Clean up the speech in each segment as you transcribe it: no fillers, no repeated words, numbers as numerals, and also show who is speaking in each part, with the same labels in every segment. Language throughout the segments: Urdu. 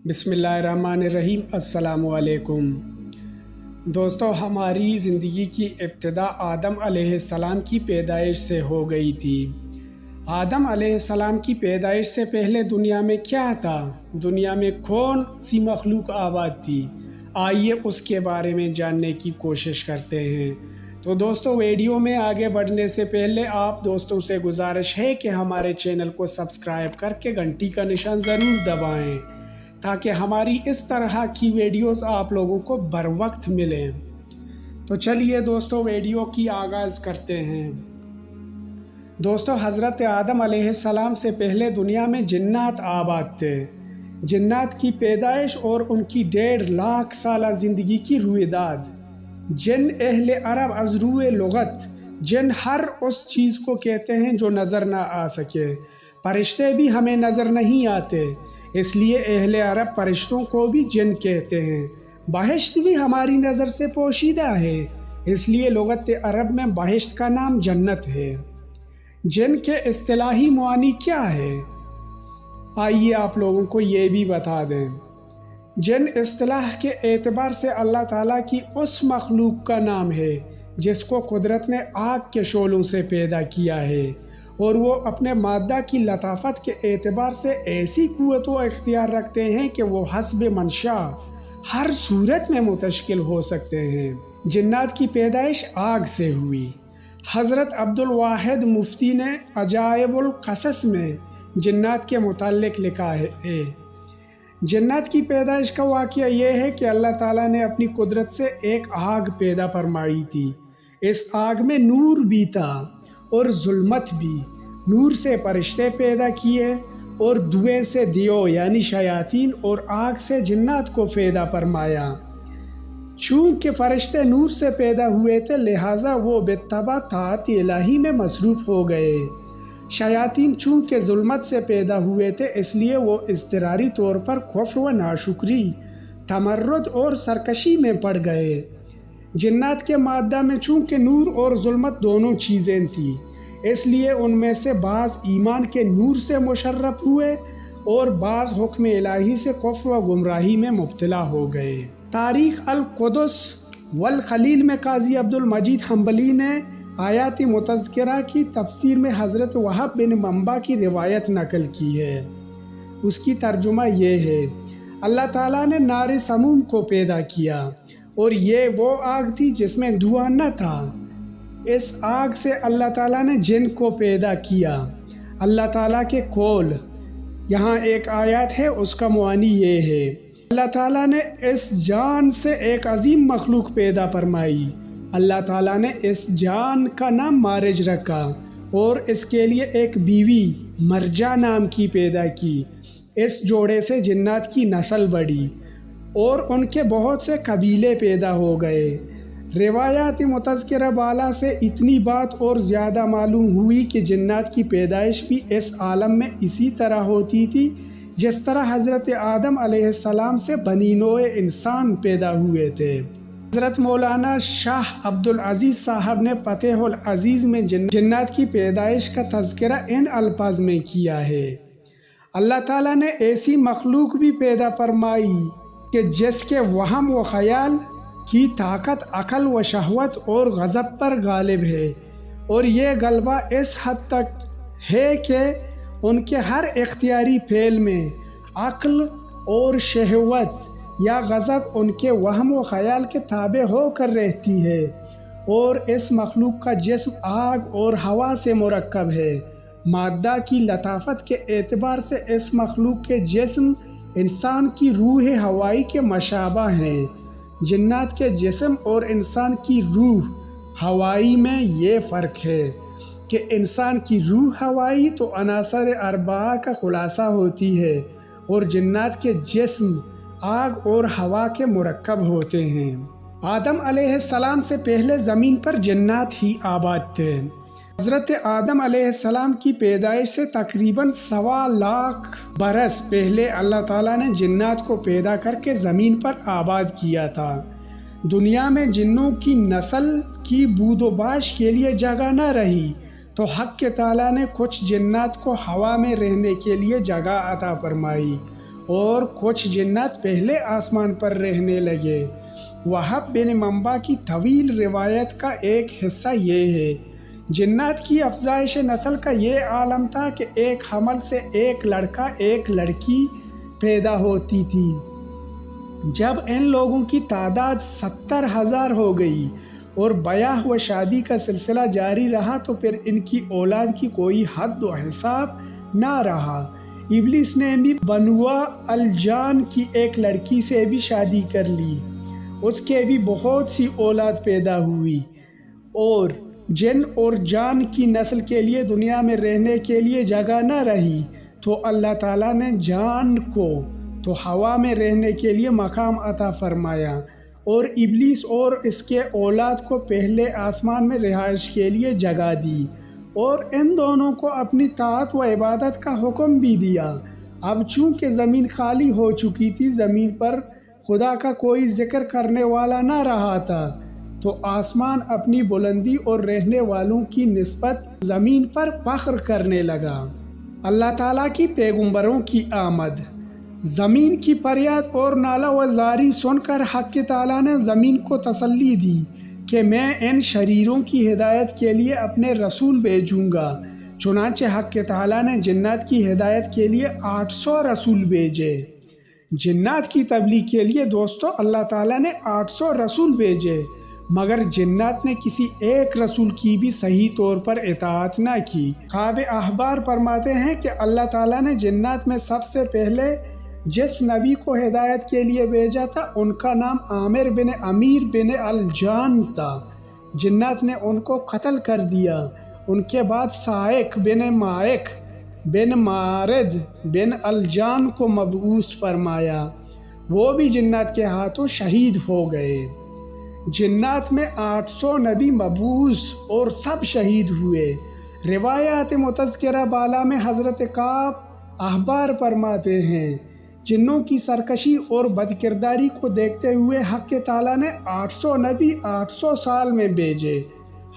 Speaker 1: بسم اللہ الرحمن الرحیم۔ السلام علیکم دوستو، ہماری زندگی کی ابتدا آدم علیہ السلام کی پیدائش سے ہو گئی تھی۔ آدم علیہ السلام کی پیدائش سے پہلے دنیا میں کیا تھا؟ دنیا میں کون سی مخلوق آباد تھی؟ آئیے اس کے بارے میں جاننے کی کوشش کرتے ہیں۔ تو دوستو، ویڈیو میں آگے بڑھنے سے پہلے آپ دوستوں سے گزارش ہے کہ ہمارے چینل کو سبسکرائب کر کے گھنٹی کا نشان ضرور دبائیں تاکہ ہماری اس طرح کی ویڈیوز آپ لوگوں کو بر وقت ملیں۔ تو چلیے دوستو، ویڈیو کی آغاز کرتے ہیں۔ دوستو، حضرت آدم علیہ السلام سے پہلے دنیا میں جنات آباد تھے۔ جنات کی پیدائش اور ان کی 1.5 لاکھ سالہ زندگی کی رویداد۔ جن اہل عرب از روئے لغت جن ہر اس چیز کو کہتے ہیں جو نظر نہ آ سکے۔ فرشتے بھی ہمیں نظر نہیں آتے، اس لیے اہل عرب فرشتوں کو بھی جن کہتے ہیں۔ بہشت بھی ہماری نظر سے پوشیدہ ہے، اس لیے لغت عرب میں بہشت کا نام جنت ہے۔ جن کے اصطلاحی معنی کیا ہے؟ آئیے آپ لوگوں کو یہ بھی بتا دیں۔ جن اصطلاح کے اعتبار سے اللہ تعالیٰ کی اس مخلوق کا نام ہے جس کو قدرت نے آگ کے شعلوں سے پیدا کیا ہے، اور وہ اپنے مادہ کی لطافت کے اعتبار سے ایسی قوت و اختیار رکھتے ہیں کہ وہ حسب منشا ہر صورت میں متشکل ہو سکتے ہیں۔ جنات کی پیدائش آگ سے ہوئی۔ حضرت عبدالواحد مفتی نے عجائب القصص میں جنات کے متعلق لکھا ہے۔ جنات کی پیدائش کا واقعہ یہ ہے کہ اللہ تعالیٰ نے اپنی قدرت سے ایک آگ پیدا فرمائی تھی۔ اس آگ میں نور بھی تھا اور ظلمت بھی۔ نور سے فرشتے پیدا کیے اور دھویں سے دیو یعنی شیاطین اور آگ سے جنات کو پیدا فرمایا۔ چونکہ فرشتے نور سے پیدا ہوئے تھے، لہٰذا وہ بالطبع طاعت الہی میں مصروف ہو گئے۔ شیاطین چونکہ ظلمت سے پیدا ہوئے تھے، اس لیے وہ اضطراری طور پر کفر و ناشکری، تمرد اور سرکشی میں پڑ گئے۔ جنات کے مادہ میں چونکہ نور اور ظلمت دونوں چیزیں تھیں، اس لیے ان میں سے بعض ایمان کے نور سے مشرف ہوئے اور بعض حکم الہی سے کفر و گمراہی میں مبتلا ہو گئے۔ تاریخ القدس والخلیل میں قاضی عبدالمجید حنبلی نے آیات متذکرہ کی تفسیر میں حضرت وہب بن منبع کی روایت نقل کی ہے۔ اس کی ترجمہ یہ ہے: اللہ تعالیٰ نے نار سموم کو پیدا کیا، اور یہ وہ آگ تھی جس میں دھواں نہ تھا۔ اس آگ سے اللہ تعالیٰ نے جن کو پیدا کیا۔ اللہ تعالیٰ کے قول، یہاں ایک آیات ہے، اس کا معنی یہ ہے: اللہ تعالیٰ نے اس جان سے ایک عظیم مخلوق پیدا فرمائی۔ اللہ تعالیٰ نے اس جان کا نام مارج رکھا اور اس کے لیے ایک بیوی مرجع نام کی پیدا کی۔ اس جوڑے سے جنات کی نسل بڑھی اور ان کے بہت سے قبیلے پیدا ہو گئے۔ روایات متذکرہ بالا سے اتنی بات اور زیادہ معلوم ہوئی کہ جنات کی پیدائش بھی اس عالم میں اسی طرح ہوتی تھی جس طرح حضرت آدم علیہ السلام سے بنی نوع انسان پیدا ہوئے تھے۔ حضرت مولانا شاہ عبدالعزیز صاحب نے فتح العزیز میں جنات کی پیدائش کا تذکرہ ان الفاظ میں کیا ہے: اللہ تعالیٰ نے ایسی مخلوق بھی پیدا فرمائی کہ جس کے وہم و خیال کی طاقت عقل و شہوت اور غضب پر غالب ہے، اور یہ غلبہ اس حد تک ہے کہ ان کے ہر اختیاری فعل میں عقل اور شہوت یا غضب ان کے وہم و خیال کے تابع ہو کر رہتی ہے۔ اور اس مخلوق کا جسم آگ اور ہوا سے مرکب ہے۔ مادہ کی لطافت کے اعتبار سے اس مخلوق کے جسم انسان کی روح ہوائی کے مشابہ ہیں۔ جنات کے جسم اور انسان کی روح ہوائی میں یہ فرق ہے کہ انسان کی روح ہوائی تو عناصر اربعہ کا خلاصہ ہوتی ہے، اور جنات کے جسم آگ اور ہوا کے مرکب ہوتے ہیں۔ آدم علیہ السلام سے پہلے زمین پر جنات ہی آباد تھے۔ حضرت آدم علیہ السلام کی پیدائش سے تقریباً 1.25 لاکھ برس پہلے اللہ تعالیٰ نے جنات کو پیدا کر کے زمین پر آباد کیا تھا۔ دنیا میں جنوں کی نسل کی بود و باش کے لیے جگہ نہ رہی، تو حق تعالیٰ نے کچھ جنات کو ہوا میں رہنے کے لیے جگہ عطا فرمائی اور کچھ جنات پہلے آسمان پر رہنے لگے۔ وہب بن منبع کی طویل روایت کا ایک حصہ یہ ہے، جنات کی افزائش نسل کا یہ عالم تھا کہ ایک حمل سے ایک لڑکا ایک لڑکی پیدا ہوتی تھی۔ جب ان لوگوں کی تعداد 70,000 ہو گئی اور بیاہ و شادی کا سلسلہ جاری رہا تو پھر ان کی اولاد کی کوئی حد و حساب نہ رہا۔ ابلیس نے بھی بنو الجان کی ایک لڑکی سے بھی شادی کر لی، اس کے بھی بہت سی اولاد پیدا ہوئی، اور جن اور جان کی نسل کے لیے دنیا میں رہنے کے لیے جگہ نہ رہی تو اللہ تعالیٰ نے جان کو تو ہوا میں رہنے کے لیے مقام عطا فرمایا، اور ابلیس اور اس کے اولاد کو پہلے آسمان میں رہائش کے لیے جگہ دی، اور ان دونوں کو اپنی طاعت و عبادت کا حکم بھی دیا۔ اب چونکہ زمین خالی ہو چکی تھی، زمین پر خدا کا کوئی ذکر کرنے والا نہ رہا تھا، تو آسمان اپنی بلندی اور رہنے والوں کی نسبت زمین پر فخر کرنے لگا۔ اللہ تعالیٰ کی پیغمبروں کی آمد۔ زمین کی فریاد اور نالہ و زاری سن کر حق تعالیٰ نے زمین کو تسلی دی کہ میں ان شریروں کی ہدایت کے لیے اپنے رسول بھیجوں گا۔ چنانچہ حق تعالیٰ نے جنات کی ہدایت کے لیے 800 رسول بھیجے۔ جنات کی تبلیغ کے لیے دوستو اللہ تعالیٰ نے 800 رسول بھیجے، مگر جنات نے کسی ایک رسول کی بھی صحیح طور پر اطاعت نہ کی۔ کعب احبار فرماتے ہیں کہ اللہ تعالیٰ نے جنات میں سب سے پہلے جس نبی کو ہدایت کے لیے بھیجا تھا ان کا نام عامر بن امیر بن الجان تھا۔ جنات نے ان کو قتل کر دیا۔ ان کے بعد صائق بن مائق بن مارد بن الجان کو مبعوث فرمایا، وہ بھی جنات کے ہاتھوں شہید ہو گئے۔ جنات میں 800 نبی مبعوث اور سب شہید ہوئے۔ روایات متذکرہ بالا میں حضرت کعب احبار فرماتے ہیں، جنوں کی سرکشی اور بدکرداری کو دیکھتے ہوئے حق تعالیٰ نے 800 نبی 800 سال میں بھیجے۔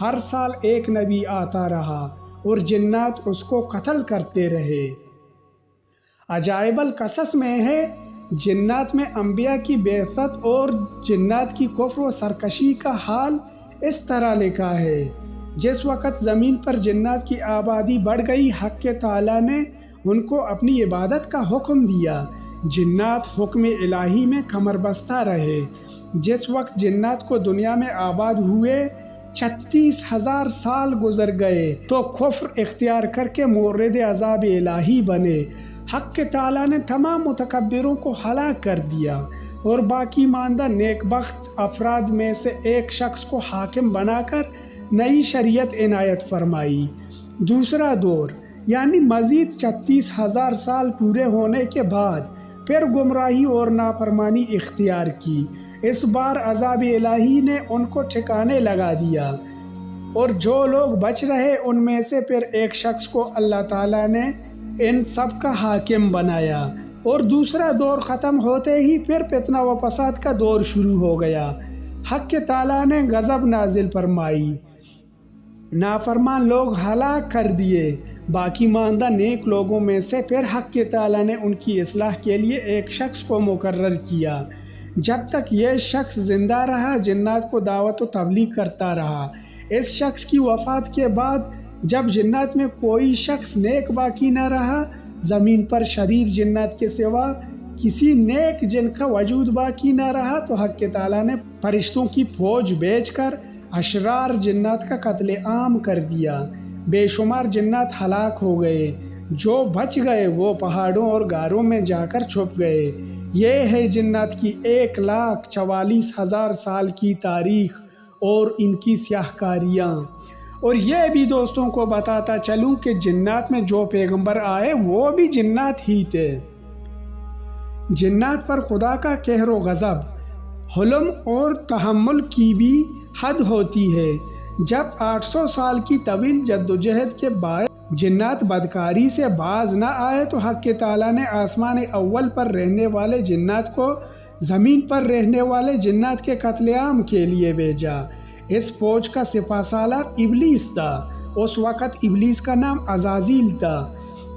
Speaker 1: ہر سال ایک نبی آتا رہا اور جنات اس کو قتل کرتے رہے۔ عجائب القصص میں ہے، جنات میں انبیاء کی بعثت اور جنات کی کفر و سرکشی کا حال اس طرح لکھا ہے۔ جس وقت زمین پر جنات کی آبادی بڑھ گئی، حق تعالیٰ نے ان کو اپنی عبادت کا حکم دیا۔ جنات حکم الہی میں کمر بستہ رہے۔ جس وقت جنات کو دنیا میں آباد ہوئے 36,000 سال گزر گئے تو کفر اختیار کر کے مورد عذاب الہی بنے۔ حق تعالیٰ نے تمام متکبروں کو ہلاک کر دیا اور باقی ماندہ نیک بخت افراد میں سے ایک شخص کو حاکم بنا کر نئی شریعت عنایت فرمائی۔ دوسرا دور یعنی مزید 36,000 سال پورے ہونے کے بعد پھر گمراہی اور نافرمانی اختیار کی۔ اس بار عذاب الہی نے ان کو ٹھکانے لگا دیا، اور جو لوگ بچ رہے ان میں سے پھر ایک شخص کو اللہ تعالیٰ نے ان سب کا حاکم بنایا، اور دوسرا دور ختم ہوتے ہی پھر فتنہ و فساد کا دور شروع ہو گیا۔ حق تعالیٰ نے غضب نازل فرمائی، نافرمان لوگ ہلاک کر دیے۔ باقی ماندہ نیک لوگوں میں سے پھر حق تعالیٰ نے ان کی اصلاح کے لیے ایک شخص کو مقرر کیا۔ جب تک یہ شخص زندہ رہا جنات کو دعوت و تبلیغ کرتا رہا۔ اس شخص کی وفات کے بعد جب جنات میں کوئی شخص نیک باقی نہ رہا، زمین پر شریر جنات کے سوا کسی نیک جن کا وجود باقی نہ رہا، تو حق تعالیٰ نے فرشتوں کی فوج بھیج کر اشرار جنات کا قتل عام کر دیا۔ بے شمار جنات ہلاک ہو گئے، جو بچ گئے وہ پہاڑوں اور غاروں میں جا کر چھپ گئے۔ یہ ہے جنات کی 1,44,000 سال کی تاریخ اور ان کی سیاہ کاریاں۔ اور یہ بھی دوستوں کو بتاتا چلوں کہ جنات میں جو پیغمبر آئے وہ بھی جنات ہی تھے۔ جنات پر خدا کا قہر و غضب، حلم اور تحمل کی بھی حد ہوتی ہے۔ جب 800 سال کی طویل جدوجہد کے بعد جنات بدکاری سے باز نہ آئے تو حق تعالیٰ نے آسمان اول پر رہنے والے جنات کو زمین پر رہنے والے جنات کے قتل عام کے لیے بھیجا۔ اس فوج کا سپہ سالار ابلیس تھا۔ اس وقت ابلیس کا نام عزازیل تھا۔